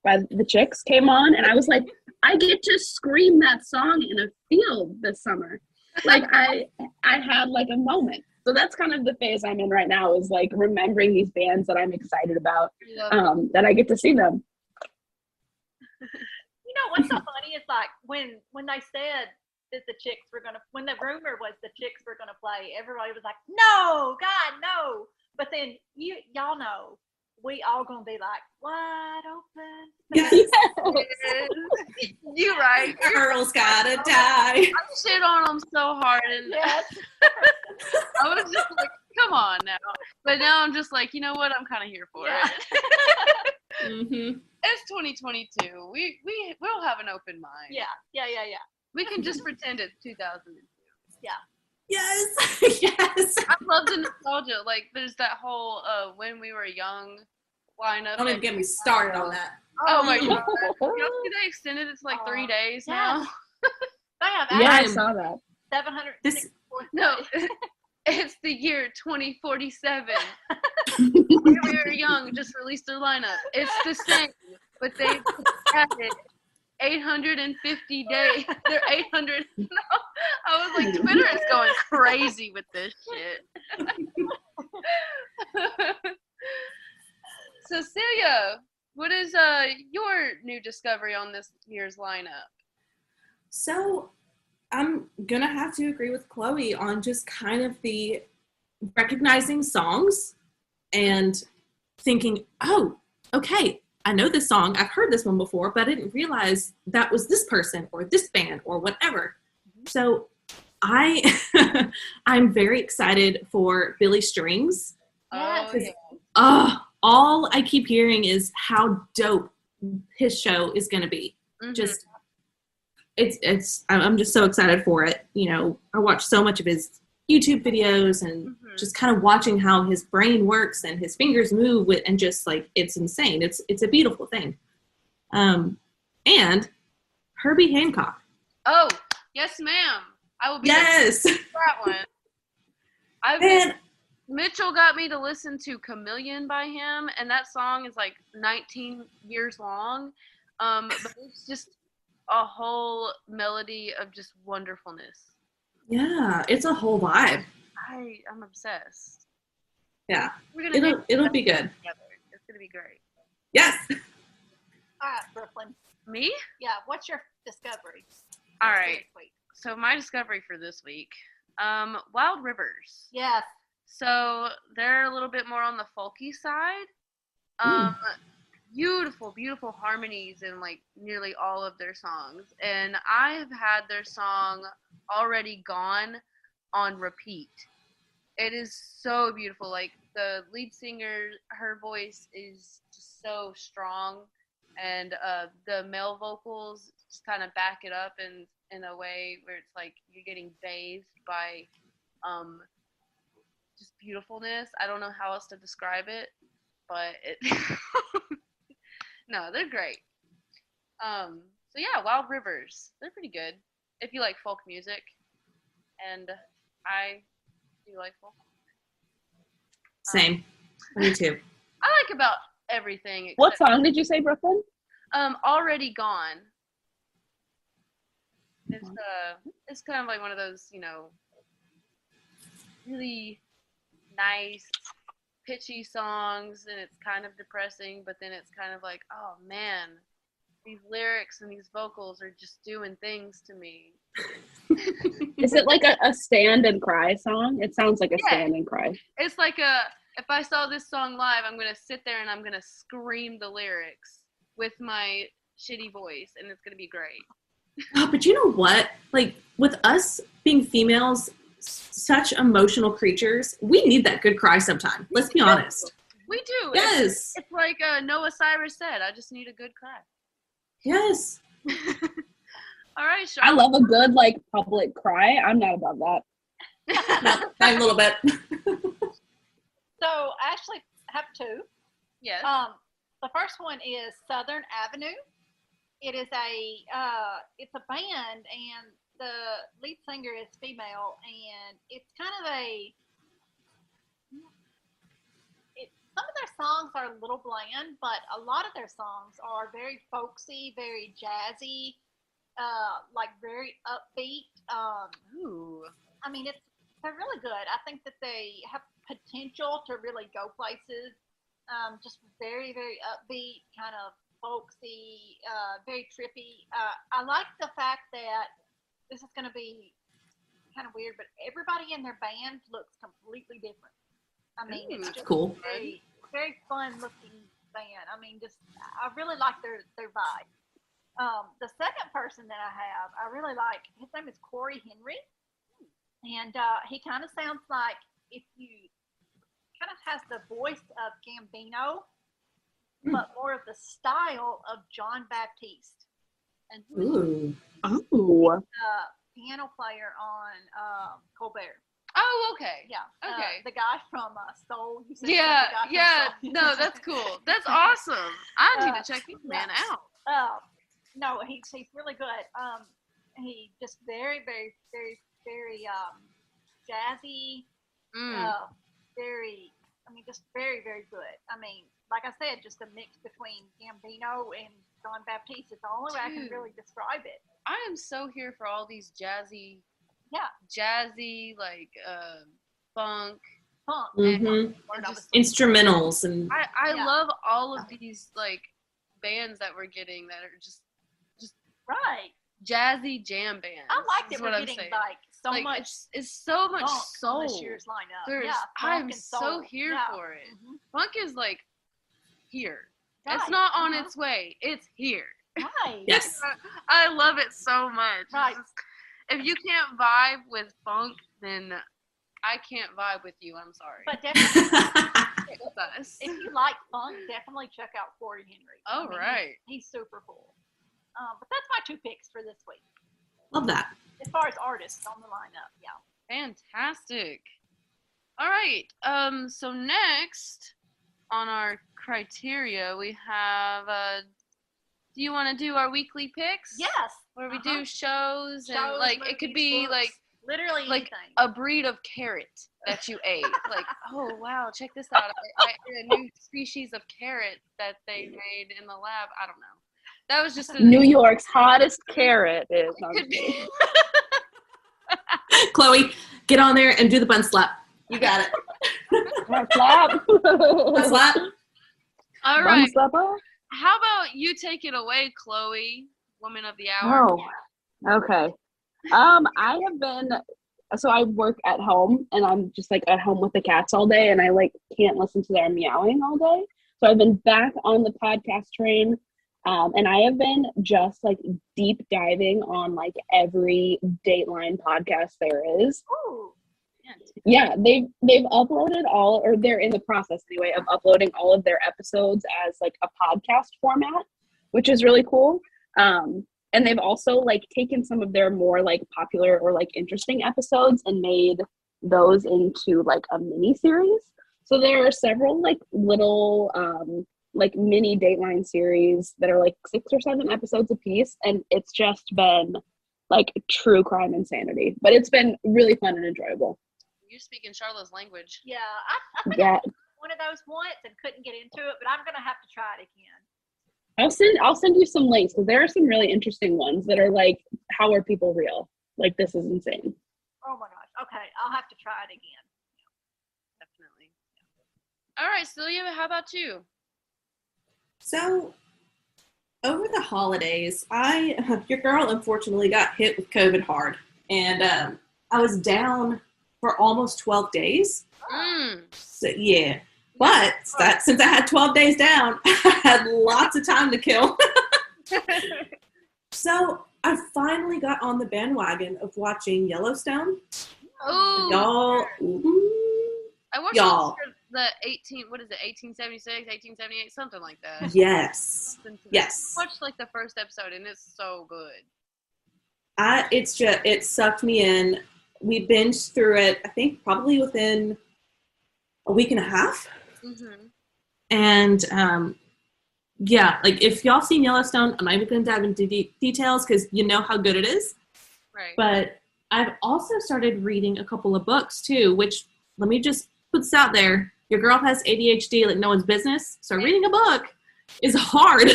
by the Chicks came on, and I was like, I get to scream that song in a field this summer. Like I had like a moment. So that's kind of the phase I'm in right now, is like remembering these bands that I'm excited about, that I get to see them. You know what's so funny is like when they said that the Chicks were gonna, when the rumor was the Chicks were gonna play, everybody was like, no, God, no. But then y'all know we all gonna be like wide open. Yes. You right. Girls gotta die. I shit on them so hard, and Yes. I was just like, come on now. But now I'm just like, you know what? I'm kind of here for it. Mm-hmm. It's 2022. We'll have an open mind. Yeah. We can just pretend it's 2002. Yeah. Yes. Yes. I love the nostalgia. Like, there's that whole When We Were Young lineup. Don't even get me started on that. Oh my God. You know, they extended it to like 3 days now. They have I saw that. 764. No, it's the year 2047. When We Were Young just released their lineup. It's the same, but they added 850 days. They're 800. No, I was like, Twitter is going crazy with this shit. So, Celia, what is your new discovery on this year's lineup? So I'm gonna have to agree with Chloe on just kind of the recognizing songs and thinking, oh, okay, I know this song, I've heard this one before, but I didn't realize that was this person or this band or whatever. So I'm very excited for Billy Strings. Oh, yeah. All I keep hearing is how dope his show is going to be. Mm-hmm. Just, I'm just so excited for it. You know, I watch so much of his YouTube videos and just kind of watching how his brain works and his fingers move with, and just like, it's insane. It's a beautiful thing. And Herbie Hancock. Oh, yes, ma'am. I will be yes. that one. Mitchell got me to listen to Chameleon by him, and that song is like 19 years long. But it's just a whole melody of just wonderfulness. Yeah, it's a whole vibe. I'm obsessed. Yeah, it'll be good. Together. It's gonna be great. Yes. All right, Brooklyn. Me? Yeah. What's your discovery? All right. So my discovery for this week, Wild Rivers. Yes. So they're a little bit more on the folky side. Beautiful, beautiful harmonies in like nearly all of their songs. And I have had their song Already Gone on repeat. It is so beautiful. Like the lead singer, her voice is just so strong, and the male vocals just kind of back it up in a way where it's like you're getting bathed by just beautifulness. I don't know how else to describe it, but it no, they're great. So yeah, Wild Rivers, they're pretty good if you like folk music, and I do like folk. Same. Me too. I like about everything. What song did you say, Brooklyn? Already Gone. It's kind of like one of those, really nice, pitchy songs, and it's kind of depressing, but then it's kind of like, oh man, these lyrics and these vocals are just doing things to me. Is it like a stand and cry song? It sounds like a stand and cry. It's like if I saw this song live, I'm going to sit there and I'm going to scream the lyrics with my shitty voice, and it's going to be great. Oh, but you know what? Like, with us being females, such emotional creatures, we need that good cry sometime. Let's be honest. We do. Yes. It's like Noah Cyrus said, I just need a good cry. Yes. All right, Sharla. I love a good, like, public cry. I'm not above that. A little bit. So I actually have two. Yes. The first one is Southern Avenue. It is it's a band, and the lead singer is female, and it's kind of some of their songs are a little bland, but a lot of their songs are very folksy, very jazzy, like very upbeat. Ooh. I mean, they're really good. I think that they have potential to really go places. Just very, very upbeat, kind of folksy, very trippy. I like the fact that this is going to be kind of weird, but everybody in their band looks completely different. I mean, it's just cool. Very, very fun looking band. I mean, I really like their vibe. The second person that I really like, his name is Corey Henry, and he kind of sounds like kind of has the voice of Gambino, but more of the style of John Baptiste. And Ooh. Oh. Piano player on Colbert. Oh, okay. Yeah. Okay. The guy from Soul. Yeah. No, that's cool. That's awesome. I need to check this man out. No, he's really good. He just very, very, very, very jazzy. Just very, very good. I mean, like I said, just a mix between Gambino and John Baptiste is the only way I can really describe it. I am so here for all these jazzy, like funk. Mm-hmm. Instrumentals and I love all of these like bands that we're getting that are just right jazzy jam bands. I like that we're getting like so like, much. It's so much soul. This year's lineup. I'm so here for it. Mm-hmm. Funk is like here. Right. It's not on its way. It's here. Right. yes. I love it so much. Right. If you can't vibe with funk, then I can't vibe with you. I'm sorry. But definitely, us. if you like funk, definitely check out Corey Henry. Oh, right. He's super cool. But that's my two picks for this week. Love that. As far as artists on the lineup, Fantastic. All right. So next on our criteria, we have. Do you want to do our weekly picks? Yes. Where we do shows and like movies, it could be books, like literally like anything. a breed of carrot that you ate. Like, oh wow, check this out! I ate a new species of carrot that they made in the lab. I don't know. That was just New York's hottest carrot is. Chloe, get on there and do the bun slap. You got it. Slap. Bun slap. All right. Bun slap. How about you take it away, Chloe, woman of the hour? Oh, okay. I have been, so I work at home and I'm just like at home with the cats all day and I like can't listen to their meowing all day. So I've been back on the podcast train. And I have been just like deep diving on like every Dateline podcast there is. Ooh. Yeah, they've uploaded all, or they're in the process anyway of uploading all of their episodes as like a podcast format, which is really cool. And they've also like taken some of their more like popular or like interesting episodes and made those into like a mini series. So there are several like little like mini Dateline series that are like 6 or 7 episodes a piece, and it's just been like true crime insanity. But it's been really fun and enjoyable. You're speaking Charlotte's language. Yeah, I think Yeah. one of those once and couldn't get into it, but I'm gonna have to try it again. I'll send you some links because there are some really interesting ones that are like, how are people real? Like, this is insane. Oh my gosh. Okay, I'll have to try it again. Definitely. All right, Celia, how about you? So, over the holidays, your girl unfortunately got hit with COVID hard, and I was down for almost 12 days. So, yeah. But since I had 12 days down, I had lots of time to kill. So I finally got on the bandwagon of watching Yellowstone. Oh, Y'all. I watched Y'all. the 1876, 1878, something like that. Yes. Yes. I watched like the first episode and it's so good. It sucked me in. We binged through it, I think probably within a week and a half. Mm-hmm. And yeah, like if y'all seen Yellowstone, I'm not even going to dive into details because you know how good it is. Right. But I've also started reading a couple of books too, which let me just put this out there. Your girl has ADHD like no one's business. So reading a book is hard.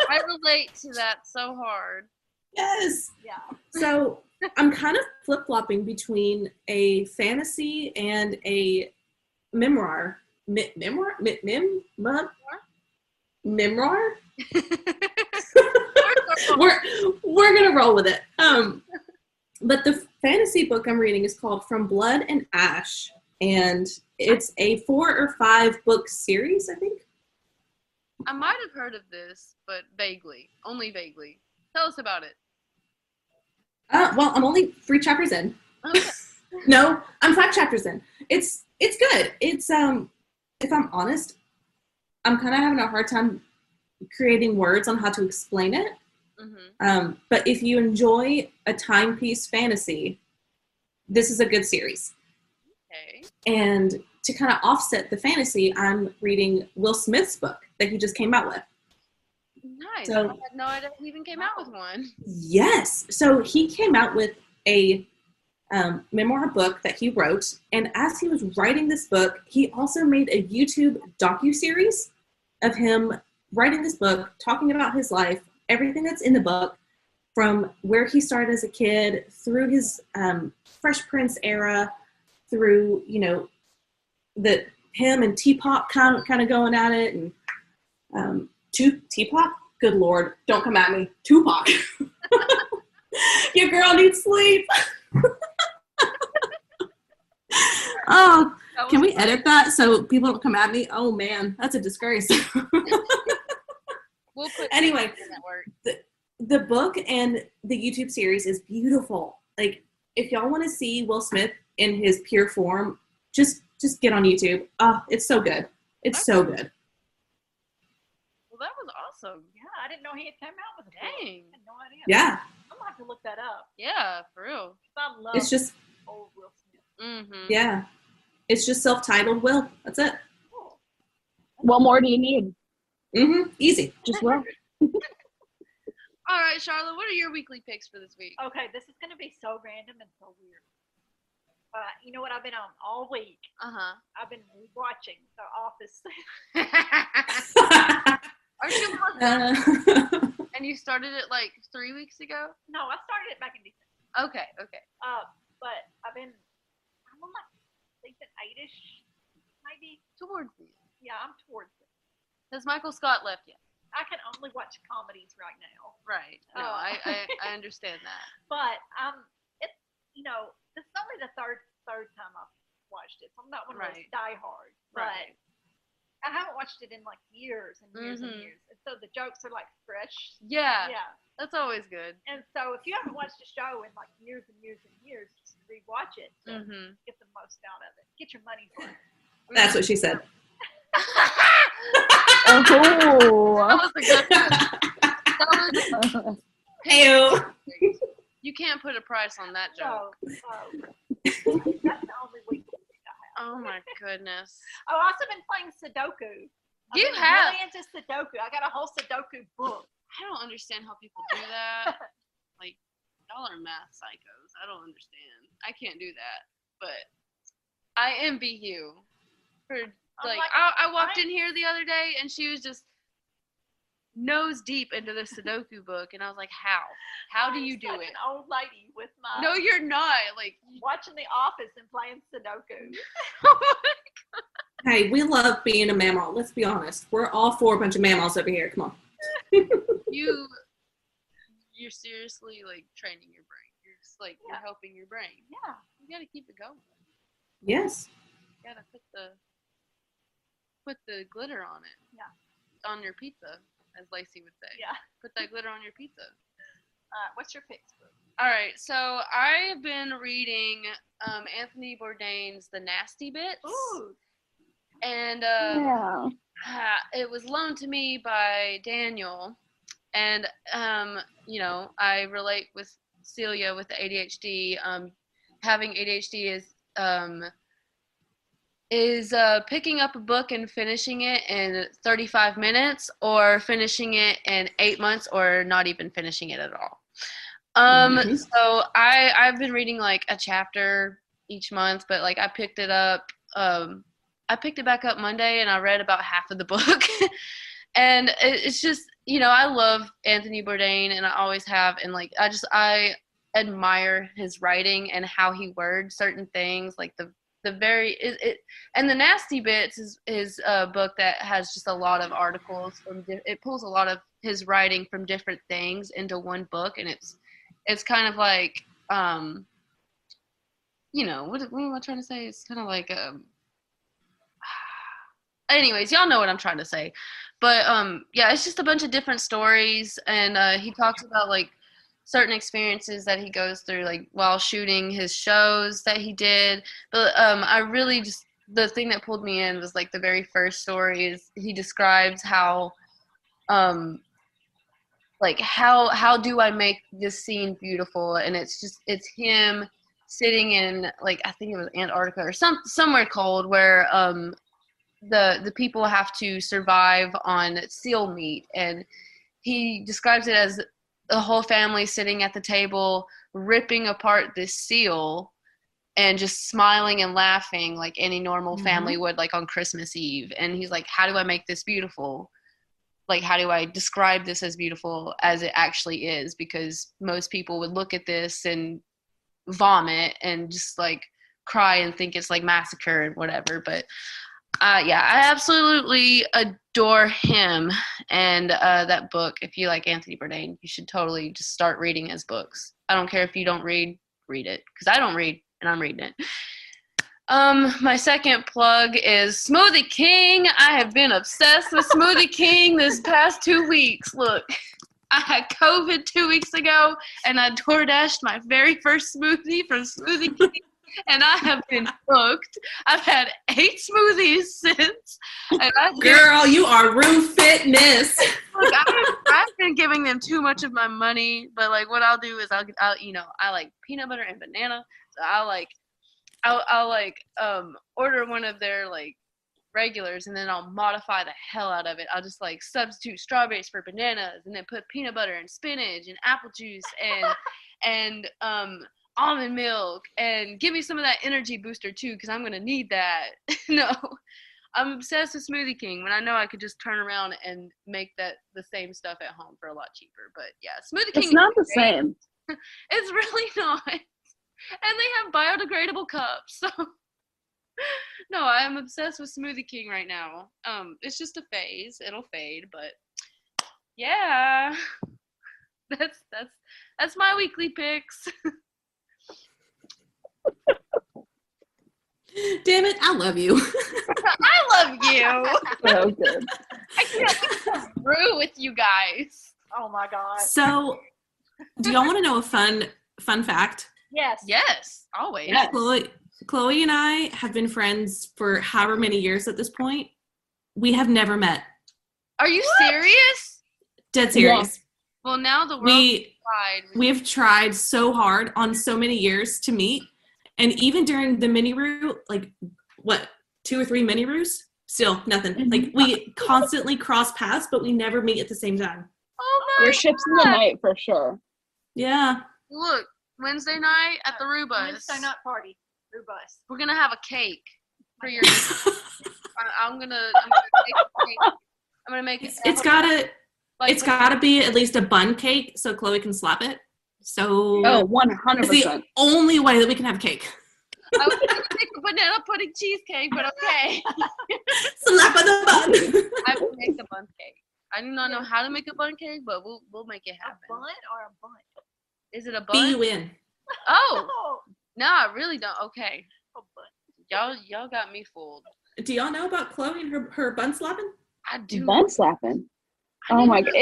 I relate to that so hard. Yes. Yeah. So I'm kind of flip-flopping between a fantasy and a memoir. Memoir? We're gonna roll with it. But the fantasy book I'm reading is called From Blood and Ash, and it's a 4 or 5 book series, I think. I might have heard of this, but vaguely, only vaguely. Tell us about it. Well, I'm only 3 chapters in. Okay. No, I'm 5 chapters in. It's good. It's if I'm honest, I'm kind of having a hard time creating words on how to explain it. Mm-hmm. But if you enjoy a timepiece fantasy, this is a good series. Okay. And to kind of offset the fantasy, I'm reading Will Smith's book that he just came out with. Nice. So, I had no idea he even came out with one. Yes. So he came out with a memoir book that he wrote. And as he was writing this book, he also made a YouTube docuseries of him writing this book, talking about his life, everything that's in the book, from where he started as a kid, through his Fresh Prince era, through, him and Teapot kind of going at it, and Teapot, good Lord, don't come at me, Tupac. Your girl needs sleep. Oh, can we edit that so people don't come at me? Oh man, that's a disgrace. We'll put anyway, network. The book and the YouTube series is beautiful. Like, if y'all want to see Will Smith in his pure form, just get on YouTube. Oh, it's so good. It's so good. Well, that was awesome. Yeah, I didn't know he had come out with a book. Dang. I had no idea. Yeah. I'm gonna have to look that up. Yeah, for real. I love It's just old Will Smith. Mm-hmm. Yeah. It's just self-titled Will. That's it. Cool. What more do you need? Easy. Just Will. All right, Sharla, what are your weekly picks for this week? Okay, this is gonna be so random and so weird. You know what I've been on all week? Uh-huh. I've been watching The Office. Aren't you on? And you started it like 3 weeks ago? No, I started it back in December. Okay. But I'm on like season 8-ish, maybe. Towards the end. Yeah, I'm towards it. Has Michael Scott left yet? I can only watch comedies right now. Right. No, I understand that. But it's this is only the third time I've watched it. So I'm not one of those diehard. Right. But I haven't watched it in like years and years and years. And so the jokes are like fresh. Yeah. Yeah. That's always good. And so if you haven't watched a show in like years and years and years, just rewatch it to get the most out of it. Get your money's worth. That's what she said. Oh. That was a good one. Ew. You can't put a price on that joke. That's the only week I have. Oh my goodness. I've also been playing Sudoku. I've You been have. really into Sudoku. I got a whole Sudoku book. I don't understand how people do that. Like, y'all are math psychos. I don't understand. I can't do that. But I envy you for Like I walked in here the other day and she was just nose deep into the Sudoku book, and I was like, how do you do it? An old lady with my no, you're not like watching The Office and playing Sudoku. Hey, we love being a mammal. Let's be honest. We're all four a bunch of mammals over here. Come on. You're seriously like training your brain. You're just like you're helping your brain. Yeah, you gotta keep it going. Yes. You gotta put the glitter on it. Yeah. On your pizza, as Lacey would say. Yeah. Put that glitter on your pizza. What's your picks book? All right, so I have been reading Anthony Bourdain's The Nasty Bits. Ooh. And it was loaned to me by Daniel. And, I relate with Celia with the ADHD. Having ADHD is picking up a book and finishing it in 35 minutes or finishing it in 8 months or not even finishing it at all. So I've been reading like a chapter each month, but like I picked it back up Monday and I read about half of the book. And it's just, I love Anthony Bourdain and I always have. And like, I admire his writing and how he words certain things, like and The Nasty Bits is a book that has just a lot of articles it pulls a lot of his writing from different things into one book, and it's kind of like what am I trying to say? It's kind of like anyways, y'all know what I'm trying to say. But it's just a bunch of different stories, and he talks about like certain experiences that he goes through, like while shooting his shows that he did. But I really just, the thing that pulled me in was like the very first story is he describes how how do I make this scene beautiful? And it's him sitting in like, I think it was Antarctica or somewhere cold where the people have to survive on seal meat, and he describes it as the whole family sitting at the table, ripping apart this seal and just smiling and laughing like any normal family would, like on Christmas Eve. And he's like, how do I make this beautiful? Like, how do I describe this as beautiful as it actually is? Because most people would look at this and vomit and just like cry and think it's like massacre and whatever. But I absolutely adore him and that book. If you like Anthony Bourdain, you should totally just start reading his books. I don't care if you don't read it, because I don't read and I'm reading it. My second plug is Smoothie King. I have been obsessed with Smoothie King this past 2 weeks. Look, I had COVID 2 weeks ago, and I DoorDashed my very first smoothie from Smoothie King. And I have been hooked. I've had 8 smoothies since. And Girl, you are Roo Fitness. Look, I've been giving them too much of my money, but like what I'll do is I'll I like peanut butter and banana. So I'll order one of their like regulars, and then I'll modify the hell out of it. I'll just like substitute strawberries for bananas, and then put peanut butter and spinach and apple juice and almond milk, and give me some of that energy booster too, because I'm gonna need that. No, I'm obsessed with Smoothie King when I know I could just turn around and make the same stuff at home for a lot cheaper. But yeah, Smoothie King. It's not the same. It's really not. And they have biodegradable cups. So no, I'm obsessed with Smoothie King right now. It's just a phase. It'll fade, but yeah. That's my weekly picks. Damn it, I love you. I love you. So good. I can't wait to brew with you guys. Oh my god. So, do y'all want to know a fun fact? Yes. Yes, always. Yes. Chloe and I have been friends for however many years at this point. We have never met. Are you serious? Dead serious. Yeah. Well, now the world we have tried so hard on so many years to meet. And even during the mini Roo, like, 2 or 3 mini Roos? Still, nothing. Mm-hmm. Like, we constantly cross paths, but we never meet at the same time. Oh my Your ships in the night, for sure. Yeah. Look, Wednesday night at the Roo Bus. Wednesday night party. Roo Bus. We're going to have a cake for your I'm gonna make the cake. I'm gonna make it. It's gotta be at least a bun cake so Chloe can slap it. So 100%. It's the only way that we can have cake. I was gonna make a banana pudding cheesecake, but okay. Slap on the bun. I will make the bun cake. I do not know how to make a bun cake, but we'll make it happen. A bun or a bun? Is it a bun? B-U-N. Oh. No, I really don't. Okay. A bun. Y'all got me fooled. Do y'all know about Chloe and her bun slapping? I do. Bun slapping. Oh my god!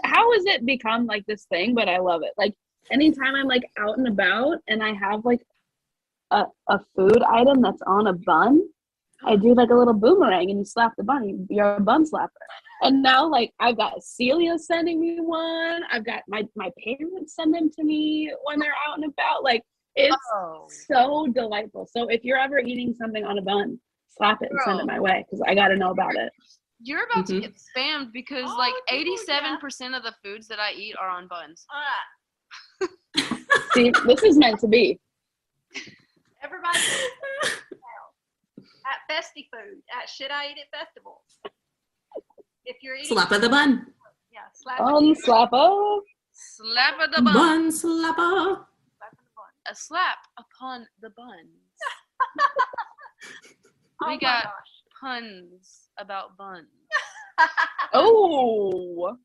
How has it become like this thing? But I love it. Like anytime I'm like out and about and I have like a food item that's on a bun, I do like a little boomerang and you slap the bun. You're a bun slapper. And now like I've got Celia sending me one. I've got my parents send them to me when they're out and about. Like it's so delightful. So if you're ever eating something on a bun, slap it and send it my way because I got to know about it. You're about to get spammed because like 87% of the foods that I eat are on buns. See, this is meant to be. Everybody at Festy Food, at Should I Eat It Festivals. If you're eating Slap of the bun. Yeah, slap slapper. Slap of the bun. Bun slapper. Slap in the bun. A slap upon the buns. Oh We got gosh. puns about buns. Oh.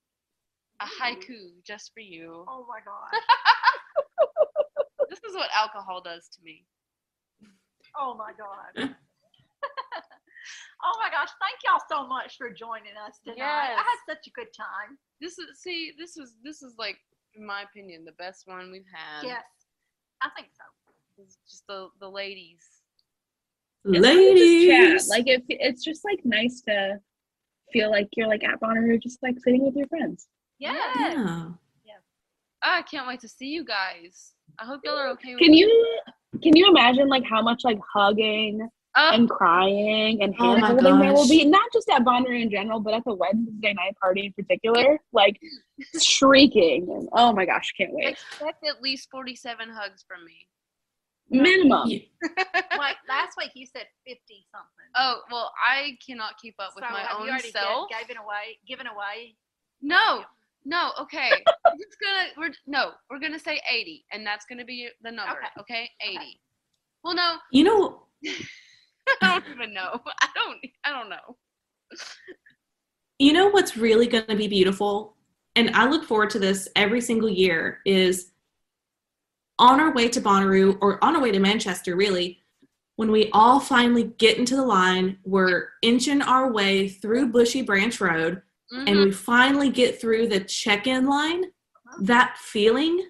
A haiku just for you. Oh my god. This is what alcohol does to me. Oh my god. Oh my gosh, thank y'all so much for joining us tonight. Yes. I had such a good time. This is like, in my opinion, the best one we've had. Yes, I think so. It's just the ladies. Ladies. Like it's just like nice to feel like you're like at Bonnaroo, just like sitting with your friends. Yes. Yeah. I can't wait to see you guys. I hope y'all are okay with Can you imagine like how much like hugging and crying and Oh hand my holding there will gosh. be, not just at Bonnaroo in general, but at the Wednesday night party in particular, like shrieking and oh my gosh, can't wait. Expect at least 47 hugs from me. Minimum. Like last week you said 50 something. Oh, well, I cannot keep up with So my have you own already self. given away? No, okay. We're gonna say 80, and that's gonna be the number. Okay, 80. Okay. Well, no, You know, I don't even know. I don't know. you know what's really going to be beautiful, and I look forward to this every single year, is on our way to Bonnaroo, or on our way to Manchester, really, when we all finally get into the line, we're inching our way through Bushy Branch Road, and we finally get through the check-in line, that feeling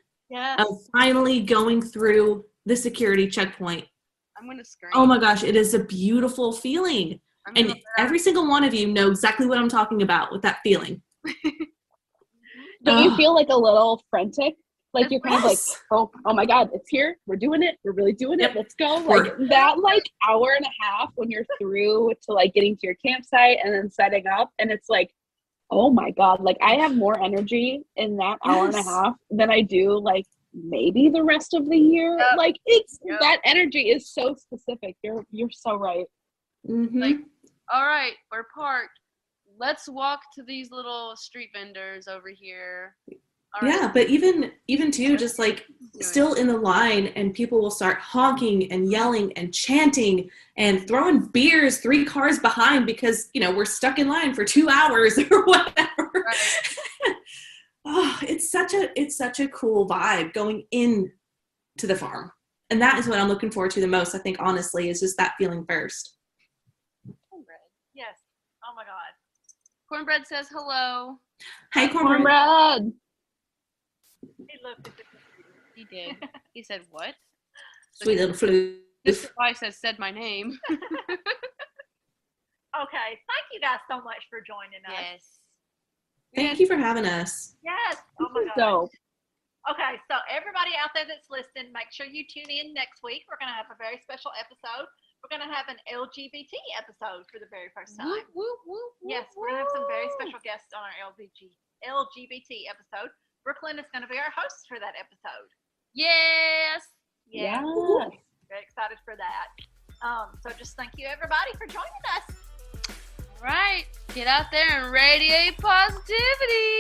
of finally going through the security checkpoint. I'm gonna scream. Oh my gosh, it is a beautiful feeling. And every single one of you know exactly what I'm talking about with that feeling. Don't you feel like a little frantic? Like you're kind of like, oh my God, it's here. We're doing it. We're really doing it. Let's go. Like that like hour and a half when you're through to like getting to your campsite and then setting up. And it's like, oh my God, like I have more energy in that hour and a half than I do like maybe the rest of the year. Like it's that energy is so specific. You're so right. Like, all right, we're parked. Let's walk to these little street vendors over here. All right. But even too, just like still in the line, and people will start honking and yelling and chanting and throwing beers 3 cars behind because, you know, we're stuck in line for 2 hours or whatever. Right. Oh, it's such a cool vibe going in to the farm. And that is what I'm looking forward to the most, I think, honestly, is just that feeling first. Cornbread. Yes. Oh my God. Cornbread says hello. Hi, Cornbread. He looked at the He did. He said, what? Sweet little floof. Mr. Weiss has said my name. Okay. Thank you guys so much for joining us. Yes. Thank you for having us. Yes. Oh my God. Dope. Okay, so everybody out there that's listening, make sure you tune in next week. We're going to have a very special episode. We're going to have an LGBT episode for the very first time. Yes, we're going to have some very special guests on our LGBT episode. Brooklyn is going to be our host for that episode. Yes. Yeah. Very excited for that. So just thank you everybody for joining us. right. Get out there and radiate positivity.